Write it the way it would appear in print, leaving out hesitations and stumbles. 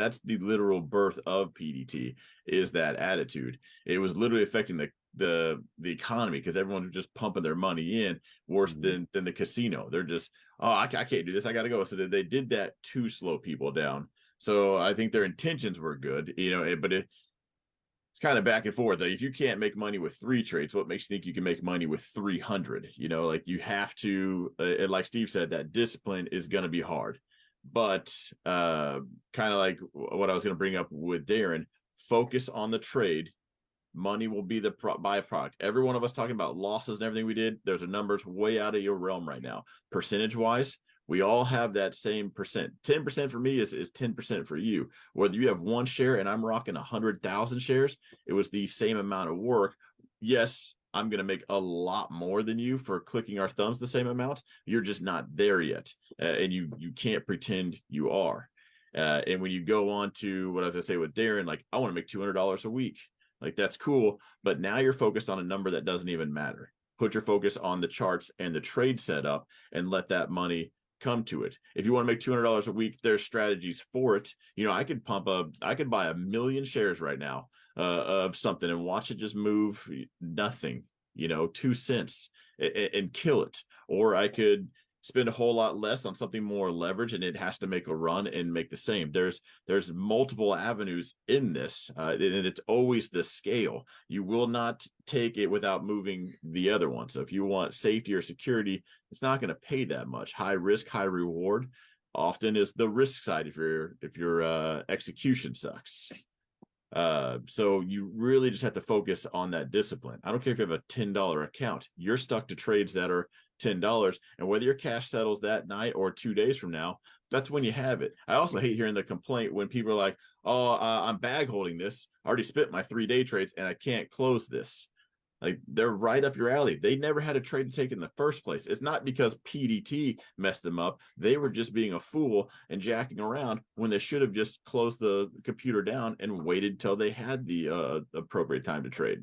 that's the literal birth of PDT, is that attitude. It was literally affecting the economy because everyone was just pumping their money in worse than the casino. They're just, oh, I can't do this, I gotta go. So they did that to slow people down. So I think their intentions were good, but it's kind of back and forth. Like, if you can't make money with 3 trades, what makes you think you can make money with 300? Like, you have to, like Steve said, that discipline is going to be hard. But kind of like what I was going to bring up with Darren, focus on the trade. Money will be the byproduct. Every one of us talking about losses and everything we did, there's a numbers way out of your realm right now. Percentage wise, we all have that same percent. 10% for me is 10% for you. Whether you have 1 share and I'm rocking 100,000 shares, it was the same amount of work. Yes, I'm going to make a lot more than you for clicking our thumbs the same amount. You're just not there yet. And you can't pretend you are. And when you go on to what I was going to say with Darren, like, I want to make $200 a week. Like, that's cool. But now you're focused on a number that doesn't even matter. Put your focus on the charts and the trade setup and let that money come to it. If you want to make $200 a week, there's strategies for it. I could I could buy 1 million shares right now of something and watch it just move nothing, 2 cents and kill it. Or I could spend a whole lot less on something more leverage and it has to make a run and make the same. There's multiple avenues in this, and it's always the scale. You will not take it without moving the other one. So if you want safety or security, it's not going to pay that much. High risk, high reward often is the risk side if your execution sucks. So you really just have to focus on that discipline. I don't care if you have a $10 account, you're stuck to trades that are $10, and whether your cash settles that night or 2 days from now, that's when you have it. I also hate hearing the complaint when people are like, oh, I'm bag holding this. I already spent my 3-day trades and I can't close this. Like, they're right up your alley. They never had a trade to take in the first place. It's not because PDT messed them up. They were just being a fool and jacking around when they should have just closed the computer down and waited till they had the appropriate time to trade.